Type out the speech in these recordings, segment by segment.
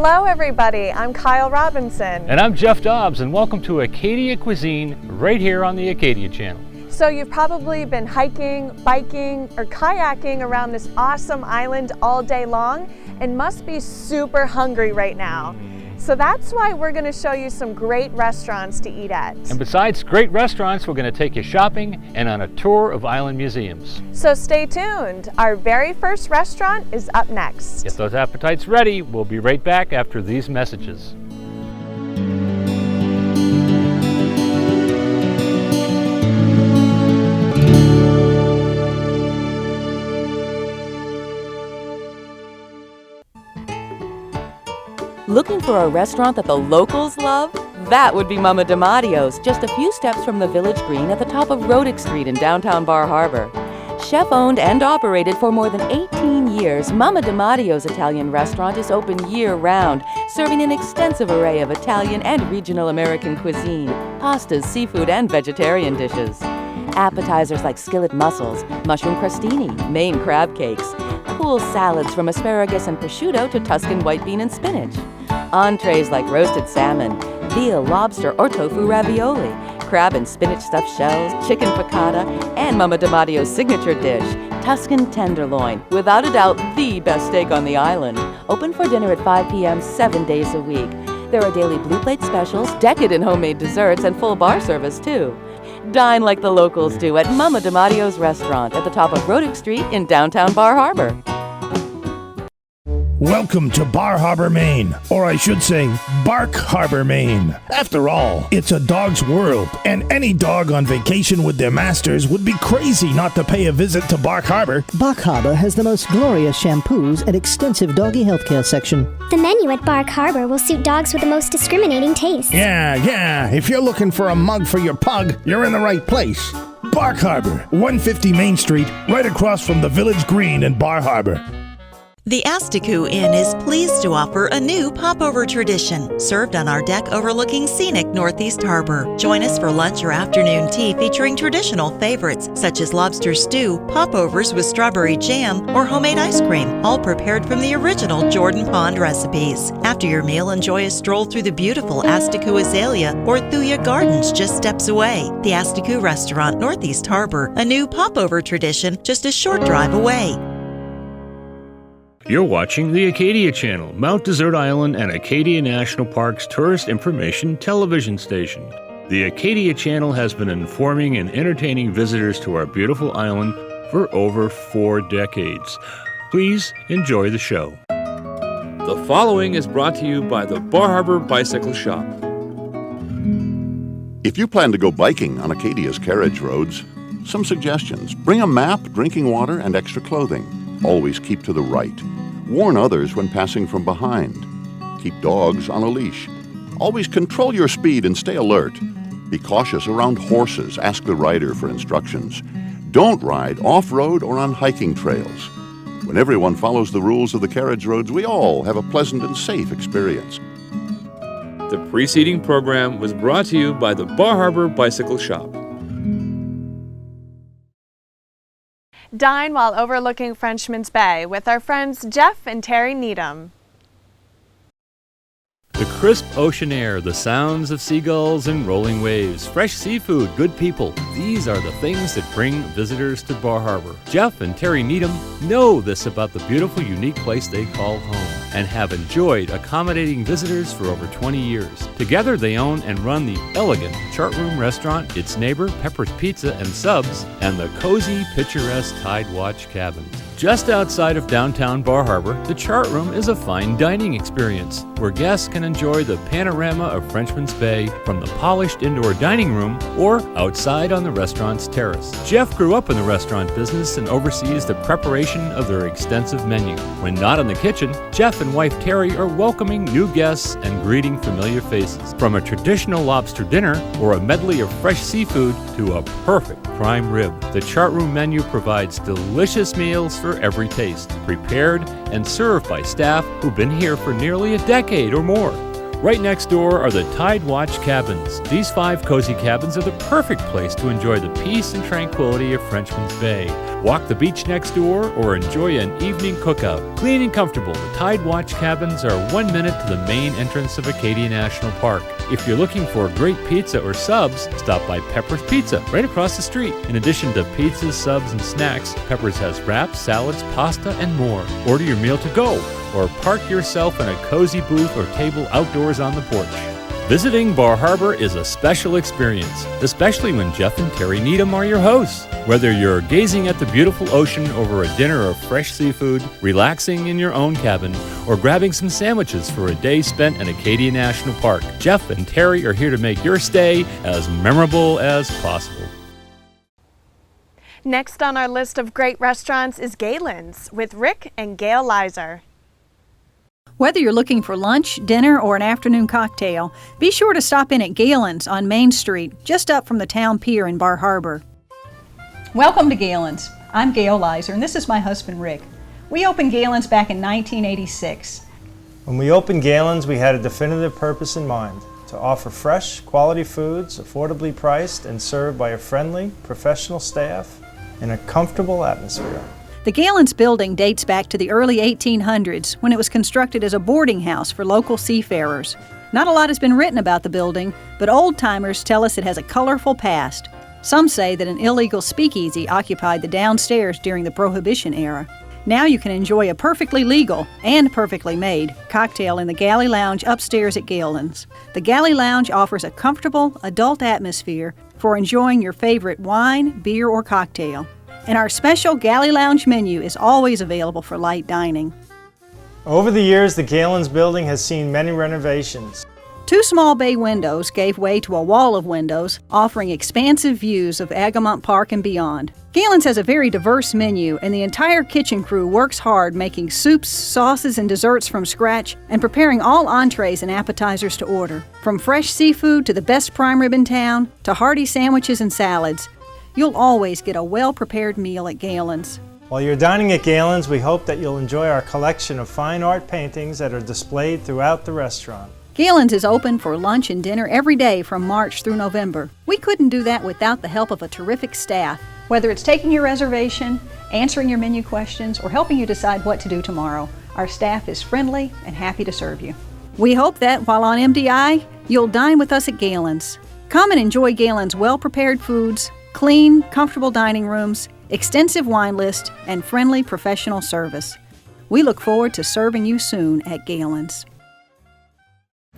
Hello everybody, I'm Kyle Robinson. And I'm Jeff Dobbs, and welcome to Acadia Cuisine right here on the Acadia Channel. So you've probably been hiking, biking, or kayaking around this awesome island all day long and must be super hungry right now. So that's why we're going to show you some great restaurants to eat at. And besides great restaurants, we're going to take you shopping and on a tour of island museums. So stay tuned. Our very first restaurant is up next. Get those appetites ready. We'll be right back after these messages. Looking for a restaurant that the locals love? That would be Mama DiMattio's, just a few steps from the Village Green at the top of Rodick Street in downtown Bar Harbor. Chef-owned and operated for more than 18 years, Mama DiMattio's Italian restaurant is open year-round, serving an extensive array of Italian and regional American cuisine, pastas, seafood, and vegetarian dishes. Appetizers like skillet mussels, mushroom crostini, Maine crab cakes, cool salads from asparagus and prosciutto to Tuscan white bean and spinach. Entrees like roasted salmon, veal, lobster, or tofu ravioli, crab and spinach stuffed shells, chicken piccata, and Mama DiMattio's signature dish, Tuscan tenderloin, without a doubt the best steak on the island. Open for dinner at 5 p.m. 7 days a week. There are daily blue plate specials, decadent homemade desserts, and full bar service too. Dine like the locals do at Mama DiMattio's restaurant at the top of Rodick Street in downtown Bar Harbor. Welcome to Bar Harbor, Maine, or I should say, Bark Harbor, Maine. After all, it's a dog's world, and any dog on vacation with their masters would be crazy not to pay a visit to Bark Harbor. Bark Harbor has the most glorious shampoos and extensive doggy healthcare section. The menu at Bark Harbor will suit dogs with the most discriminating taste. Yeah, if you're looking for a mug for your pug, you're in the right place. Bark Harbor, 150 Main Street, right across from the Village Green in Bar Harbor. The Asticue Inn is pleased to offer a new popover tradition, served on our deck overlooking scenic Northeast Harbor. Join us for lunch or afternoon tea featuring traditional favorites such as lobster stew, popovers with strawberry jam, or homemade ice cream, all prepared from the original Jordan Pond recipes. After your meal, enjoy a stroll through the beautiful Asticue Azalea or Thuya Gardens just steps away. The Asticue Restaurant, Northeast Harbor, a new popover tradition just a short drive away. You're watching the Acadia Channel, Mount Desert Island and Acadia National Park's tourist information television station. The Acadia Channel has been informing and entertaining visitors to our beautiful island for over 4 decades. Please enjoy the show. The following is brought to you by the Bar Harbor Bicycle Shop. If you plan to go biking on Acadia's carriage roads, some suggestions. Bring a map, drinking water, and extra clothing. Always keep to the right. Warn others when passing from behind. Keep dogs on a leash. Always control your speed and stay alert. Be cautious around horses. Ask the rider for instructions. Don't ride off-road or on hiking trails. When everyone follows the rules of the carriage roads, we all have a pleasant and safe experience. The preceding program was brought to you by the Bar Harbor Bicycle Shop. Dine while overlooking Frenchman's Bay with our friends Jeff and Terry Needham. The crisp ocean air, the sounds of seagulls and rolling waves, fresh seafood, good people. These are the things that bring visitors to Bar Harbor. Jeff and Terry Needham know this about the beautiful, unique place they call home and have enjoyed accommodating visitors for over 20 years. Together they own and run the elegant Chart Room restaurant, its neighbor Pepper's Pizza and Subs, and the cozy, picturesque Tide Watch cabins. Just outside of downtown Bar Harbor, the Chart Room is a fine dining experience where guests can enjoy the panorama of Frenchman's Bay from the polished indoor dining room or outside on the restaurant's terrace. Jeff grew up in the restaurant business and oversees the preparation of their extensive menu. When not in the kitchen, Jeff and wife Terry are welcoming new guests and greeting familiar faces. From a traditional lobster dinner or a medley of fresh seafood to a perfect prime rib, the Chart Room menu provides delicious meals for every taste, prepared and served by staff who've been here for nearly a decade or more. Right next door are the Tide Watch cabins. These 5 cozy cabins are the perfect place to enjoy the peace and tranquility of Frenchman's Bay. Walk the beach next door or enjoy an evening cookout. Clean and comfortable, the Tide Watch cabins are 1 minute to the main entrance of Acadia National Park. If you're looking for great pizza or subs, stop by Pepper's Pizza right across the street. In addition to pizzas, subs, and snacks, Pepper's has wraps, salads, pasta, and more. Order your meal to go or park yourself in a cozy booth or table outdoors on the porch. Visiting Bar Harbor is a special experience, especially when Jeff and Terry Needham are your hosts. Whether you're gazing at the beautiful ocean over a dinner of fresh seafood, relaxing in your own cabin, or grabbing some sandwiches for a day spent in Acadia National Park, Jeff and Terry are here to make your stay as memorable as possible. Next on our list of great restaurants is Galen's with Rick and Gail Leiser. Whether you're looking for lunch, dinner, or an afternoon cocktail, be sure to stop in at Galen's on Main Street, just up from the town pier in Bar Harbor. Welcome to Galen's. I'm Gail Leiser, and this is my husband, Rick. We opened Galen's back in 1986. When we opened Galen's, we had a definitive purpose in mind: to offer fresh, quality foods, affordably priced, and served by a friendly, professional staff in a comfortable atmosphere. The Galen's building dates back to the early 1800s when it was constructed as a boarding house for local seafarers. Not a lot has been written about the building, but old-timers tell us it has a colorful past. Some say that an illegal speakeasy occupied the downstairs during the Prohibition era. Now you can enjoy a perfectly legal and perfectly made cocktail in the Galley Lounge upstairs at Galen's. The Galley Lounge offers a comfortable, adult atmosphere for enjoying your favorite wine, beer, or cocktail. And our special Galley Lounge menu is always available for light dining. Over the years, the Galen's building has seen many renovations. 2 small bay windows gave way to a wall of windows, offering expansive views of Agamont Park and beyond. Galen's has a very diverse menu, and the entire kitchen crew works hard making soups, sauces, and desserts from scratch, and preparing all entrees and appetizers to order. From fresh seafood to the best prime rib in town, to hearty sandwiches and salads, you'll always get a well-prepared meal at Galen's. While you're dining at Galen's, we hope that you'll enjoy our collection of fine art paintings that are displayed throughout the restaurant. Galen's is open for lunch and dinner every day from March through November. We couldn't do that without the help of a terrific staff. Whether it's taking your reservation, answering your menu questions, or helping you decide what to do tomorrow, our staff is friendly and happy to serve you. We hope that while on MDI, you'll dine with us at Galen's. Come and enjoy Galen's well-prepared foods, clean, comfortable dining rooms, extensive wine list, and friendly professional service. We look forward to serving you soon at Galen's.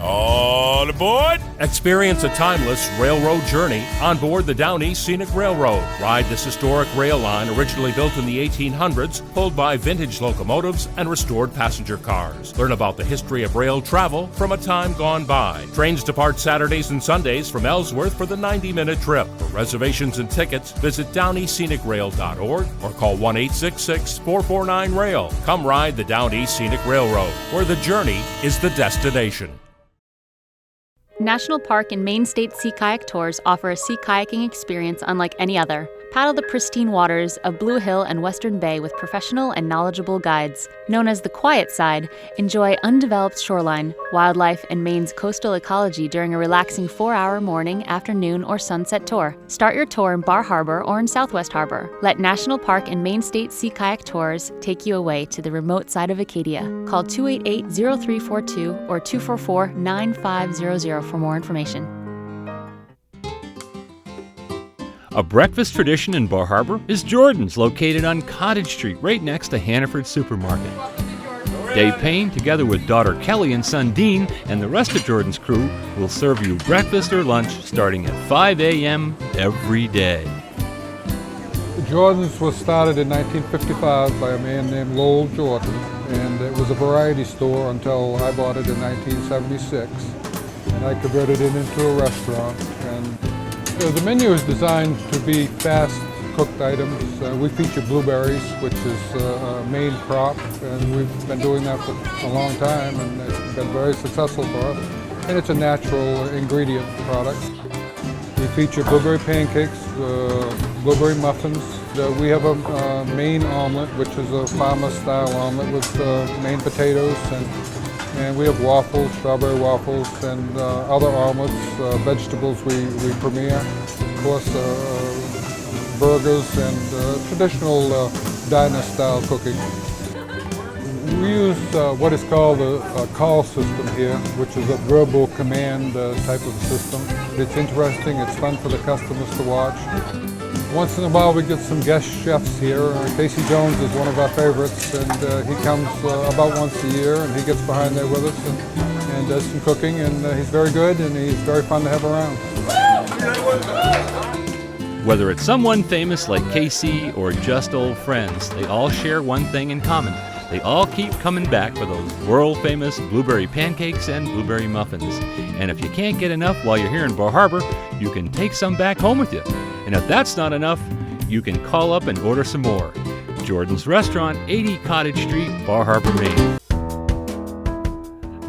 All aboard! Experience a timeless railroad journey on board the Down East Scenic Railroad. Ride this historic rail line originally built in the 1800s, pulled by vintage locomotives and restored passenger cars. Learn about the history of rail travel from a time gone by. Trains depart Saturdays and Sundays from Ellsworth for the 90-minute trip. For reservations and tickets, visit downeastscenicrail.org or call 1-866-449-RAIL. Come ride the Down East Scenic Railroad, where the journey is the destination. National Park and Maine State Sea Kayak Tours offer a sea kayaking experience unlike any other. Paddle the pristine waters of Blue Hill and Western Bay with professional and knowledgeable guides. Known as the Quiet Side, enjoy undeveloped shoreline, wildlife, and Maine's coastal ecology during a relaxing 4-hour morning, afternoon, or sunset tour. Start your tour in Bar Harbor or in Southwest Harbor. Let National Park and Maine State Sea Kayak Tours take you away to the remote side of Acadia. Call 288-0342 or 244-9500 for more information. A breakfast tradition in Bar Harbor is Jordan's, located on Cottage Street, right next to Hannaford Supermarket. Dave Payne, together with daughter Kelly and son Dean, and the rest of Jordan's crew, will serve you breakfast or lunch starting at 5 a.m. every day. Jordan's was started in 1955 by a man named Lowell Jordan, and it was a variety store until I bought it in 1976, and I converted it into a restaurant. And the menu is designed to be fast-cooked items. We feature blueberries, which is a main crop, and we've been doing that for a long time, and it's been very successful for us. And it's a natural ingredient product. We feature blueberry pancakes, blueberry muffins. We have a Maine omelet, which is a farmer-style omelet with Maine potatoes, and we have waffles, strawberry waffles, and other omelets, vegetables we premiere. Of course, burgers, and traditional diner-style cooking. We use what is called a call system here, which is a verbal command type of system. It's interesting, it's fun for the customers to watch. Once in a while we get some guest chefs here. Casey Jones is one of our favorites, and he comes about once a year, and he gets behind there with us and does some cooking, and he's very good, and he's very fun to have around. Whether it's someone famous like Casey or just old friends, they all share one thing in common. They all keep coming back for those world-famous blueberry pancakes and blueberry muffins. And if you can't get enough while you're here in Bar Harbor, you can take some back home with you. And if that's not enough, you can call up and order some more. Jordan's Restaurant, 80 Cottage Street, Bar Harbor, Maine.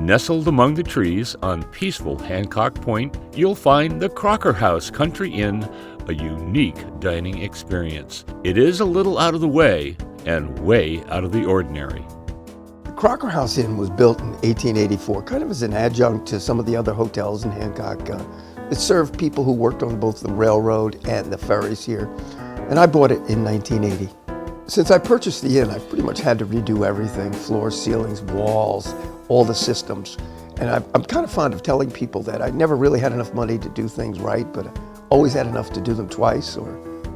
Nestled among the trees on peaceful Hancock Point, you'll find the Crocker House Country Inn, a unique dining experience. It is a little out of the way and way out of the ordinary. The Crocker House Inn was built in 1884, kind of as an adjunct to some of the other hotels in Hancock. It served people who worked on both the railroad and the ferries here, and I bought it in 1980. Since I purchased the inn, I've pretty much had to redo everything: floors, ceilings, walls, all the systems. And I'm kind of fond of telling people that I never really had enough money to do things right, but I always had enough to do them twice.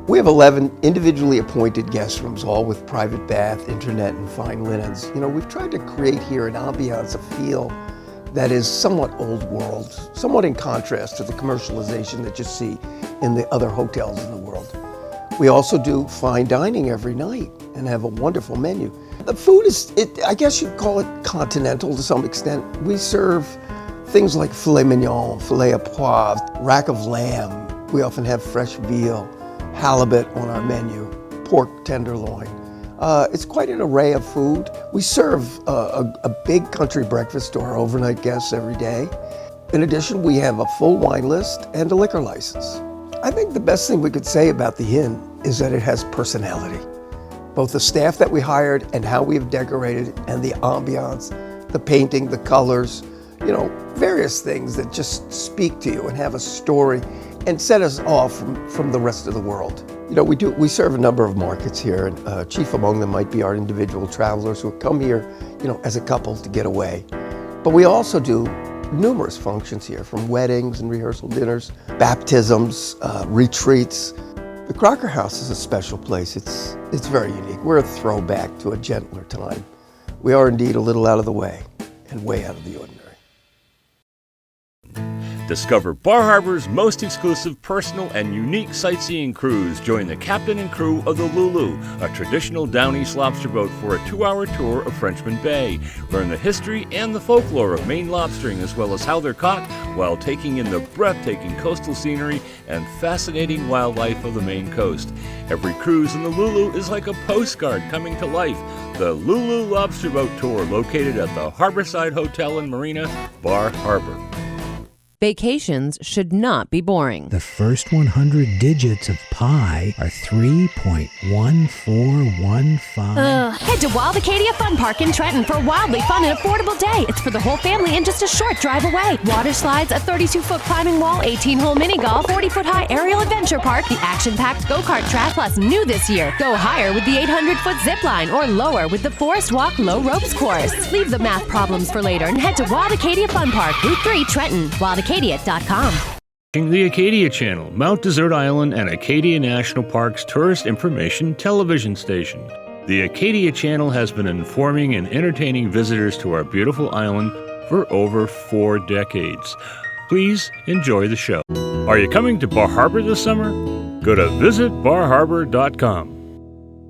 We have 11 individually appointed guest rooms, all with private bath, internet, and fine linens. You know, we've tried to create here an ambiance, a feel that is somewhat old world, somewhat in contrast to the commercialization that you see in the other hotels in the world. We also do fine dining every night and have a wonderful menu. The food is, I guess you'd call it continental to some extent. We serve things like filet mignon, filet à poivre, rack of lamb. We often have fresh veal, halibut on our menu, pork tenderloin. It's quite an array of food. We serve a big country breakfast to our overnight guests every day. In addition, we have a full wine list and a liquor license. I think the best thing we could say about the inn is that it has personality. Both the staff that we hired and how we've decorated, and the ambiance, the painting, the colors, you know, various things that just speak to you and have a story and set us off from the rest of the world. You know, we serve a number of markets here, and chief among them might be our individual travelers who come here, you know, as a couple to get away. But we also do numerous functions here, from weddings and rehearsal dinners, baptisms, retreats. The Crocker House is a special place. It's very unique. We're a throwback to a gentler time. We are indeed a little out of the way and way out of the ordinary. Discover Bar Harbor's most exclusive personal and unique sightseeing cruise. Join the captain and crew of the Lulu, a traditional Down East lobster boat, for a 2-hour tour of Frenchman Bay. Learn the history and the folklore of Maine lobstering, as well as how they're caught, while taking in the breathtaking coastal scenery and fascinating wildlife of the Maine coast. Every cruise in the Lulu is like a postcard coming to life. The Lulu Lobster Boat Tour, located at the Harborside Hotel and Marina, Bar Harbor. Vacations should not be boring. The first 100 digits of pi are 3.1415. Head to Wild Acadia Fun Park in Trenton for a wildly fun and affordable day. It's for the whole family and just a short drive away. Water slides, a 32-foot climbing wall, 18-hole mini golf, 40-foot high aerial adventure park, the action-packed go-kart track, plus new this year. Go higher with the 800-foot zip line or lower with the Forest Walk Low Ropes course. Leave the math problems for later and head to Wild Acadia Fun Park, Route 3, Trenton. WildAcadia.com. The Acadia Channel, Mount Desert Island and Acadia National Park's tourist information television station. The Acadia Channel has been informing and entertaining visitors to our beautiful island for over 4 decades. Please enjoy the show. Are you coming to Bar Harbor this summer? Go to visitbarharbor.com.